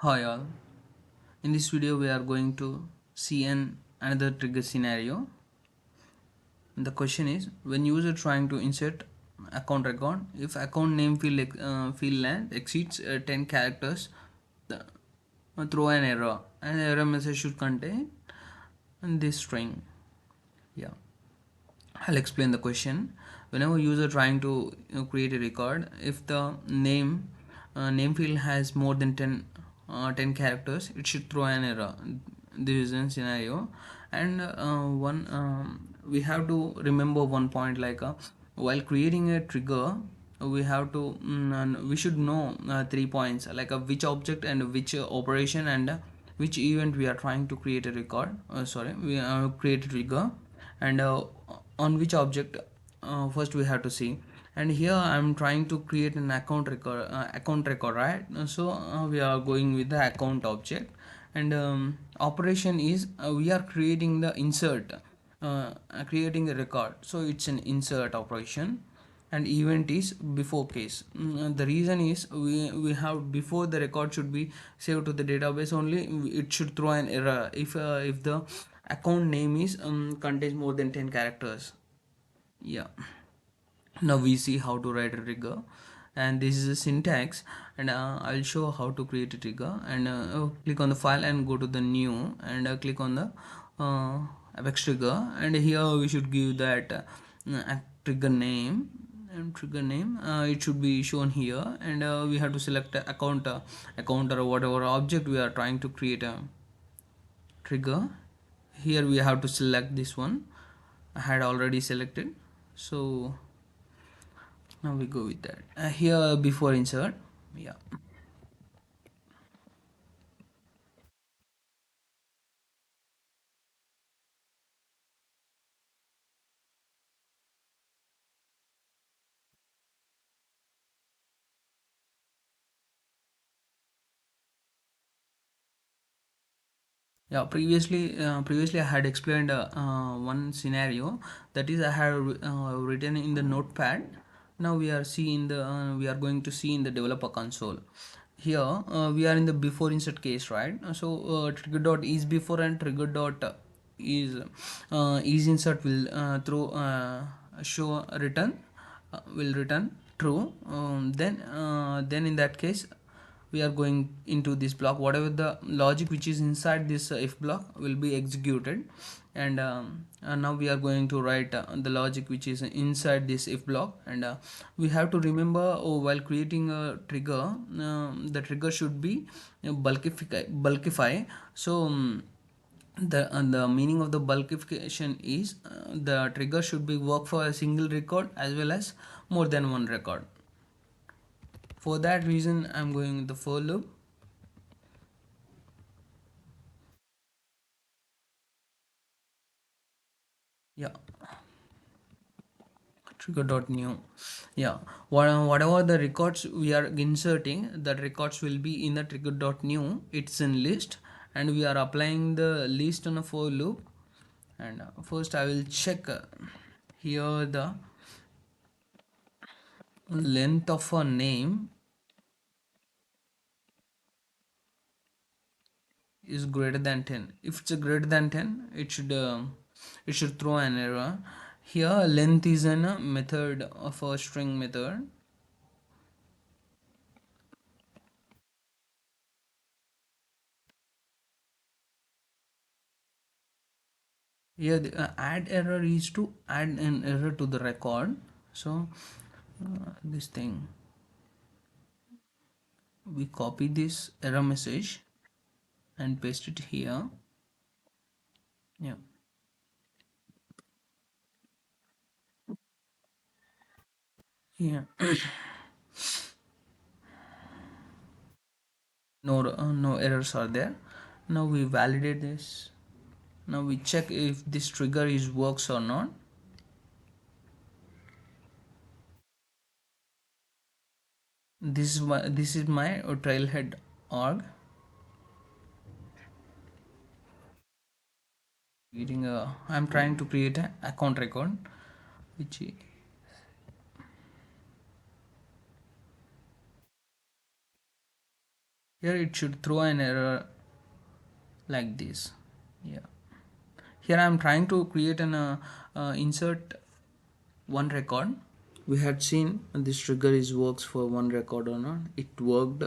Hi all. In this video we are going to see another trigger scenario. The question is when user trying to insert account record, if account name field length exceeds 10 characters, the, throw an error, and error message should contain this string. Yeah, I'll explain the question. Whenever user trying to create a record, if the name field has more than 10 characters, it should throw an error. This is a scenario, and one we have to remember one point while creating a trigger, we have to we should know 3 points which object and which operation and which event we are trying to create a record. Sorry, we create a trigger, and on which object first we have to see. And here I'm trying to create an account record, right? So we are going with the account object, and operation is we are creating the insert, creating a record, so it's an insert operation. And event is before case. The reason is we have before the record should be saved to the database only, it should throw an error if the account name is contains more than 10 characters. Yeah, now we see how to write a trigger, and this is a syntax. And I'll show how to create a trigger. And click on the file and go to the new, and click on the Apex Trigger, and here we should give that trigger name. And trigger name, it should be shown here. And we have to select account or whatever object we are trying to create a trigger. Here we have to select this one. I had already selected, so now we go with that. Here before insert. Yeah, yeah, previously I had explained one scenario, that is I had written in the notepad. Now we are going to see in the developer console. Here we are in the before insert case, right? So trigger dot is before and trigger dot is insert will throw show return will return true. Then in that case we are going into this block. Whatever the logic which is inside this if block will be executed. And now we are going to write the logic which is inside this if block. And we have to remember, while creating a trigger, the trigger should be bulkify. So the meaning of the bulkification is the trigger should be work for a single record as well as more than one record. For that reason I'm going with the for loop. Yeah, trigger dot new. Yeah, whatever the records we are inserting, that records will be in the trigger dot new. It's in list, and we are applying the list on a for loop. And first I will check here the length of a name is greater than 10. If it's a greater than 10, it should throw an error. Here length is a method of a string method. Here the add error is to add an error to the record. So this thing, we copy this error message and paste it here. Yeah, yeah. No errors are there. Now we validate this. Now we check if this trigger is works or not. This is my trailhead org. I'm trying to create an account record, which Here it should throw an error like this. Yeah, here I'm trying to create an insert one record. We had seen this trigger is works for one record or not. It worked,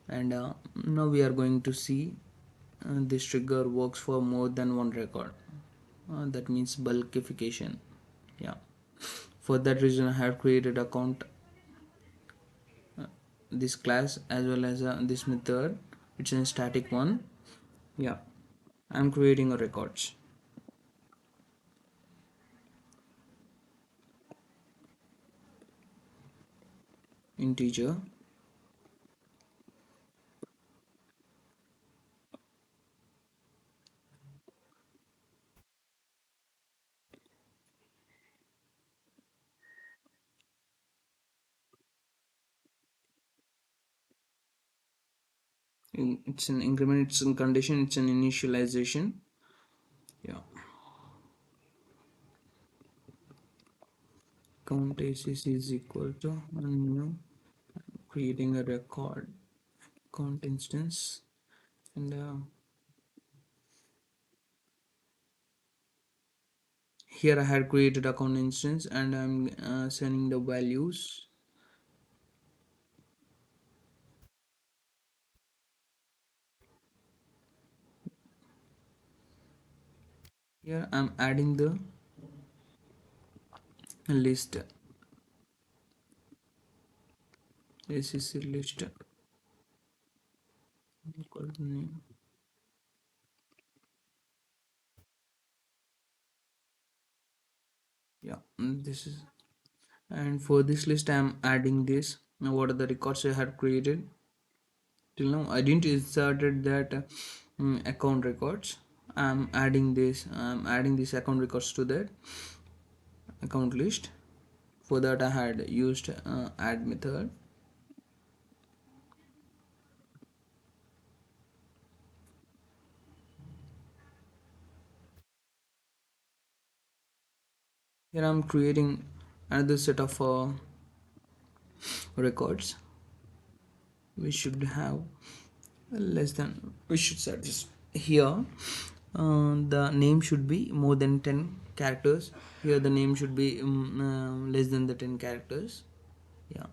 and now we are going to see this trigger works for more than one record. That means bulkification. Yeah, for that reason I have created account this class as well as this method. It's a static one. Yeah, I'm creating a records integer. It's an increment, it's in condition, it's an initialization. Yeah, count is equal to new, creating a record count instance, and here I had created account instance, and I'm sending the values. Here I'm adding the list, SCC list equal to name. Yeah, this is, and for this list I'm adding this. Now what are the records I had created till now? I didn't inserted that account records. I'm adding this account records to that account list. For that I had used add method. Here I'm creating another set of records. We should have less than, we should set this here. The name should be more than 10 characters. Here the name should be less than the 10 characters. Yeah,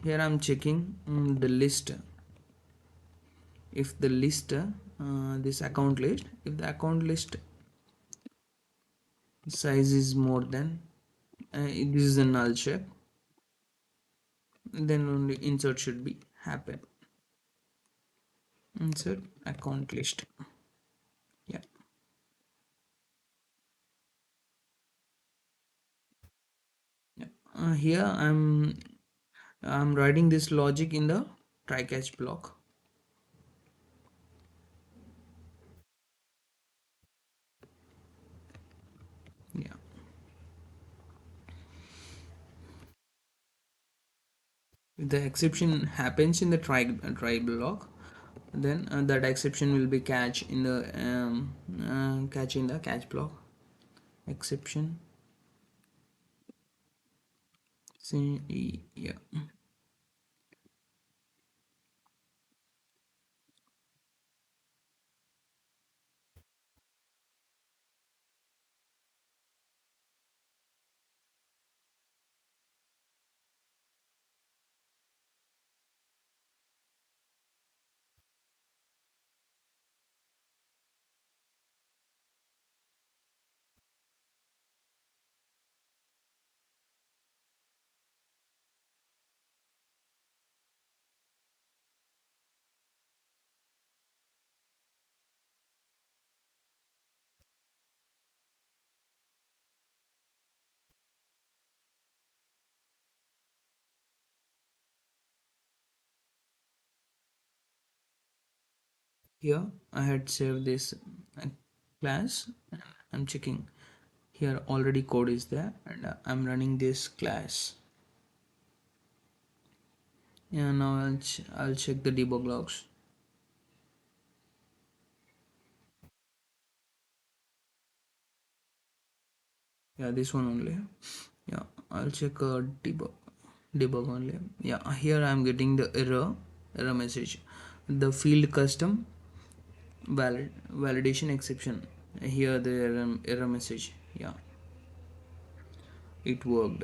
here I'm checking the list. If the list this account list, if the account list size is more than this is a null check, then only insert should be happen. Insert account list. Yeah, yeah. Here I'm writing this logic in the try catch block. Yeah, if the exception happens in the try block, then that exception will be catch in the catch block. Exception. See, yeah. Here I had saved this class. I'm checking here already code is there, and I'm running this class. Yeah, now I'll check the debug logs. Yeah, this one only. Yeah, I'll check debug only. Yeah, here I'm getting the error. error message. The field custom validation exception, here the error message. Yeah, it worked.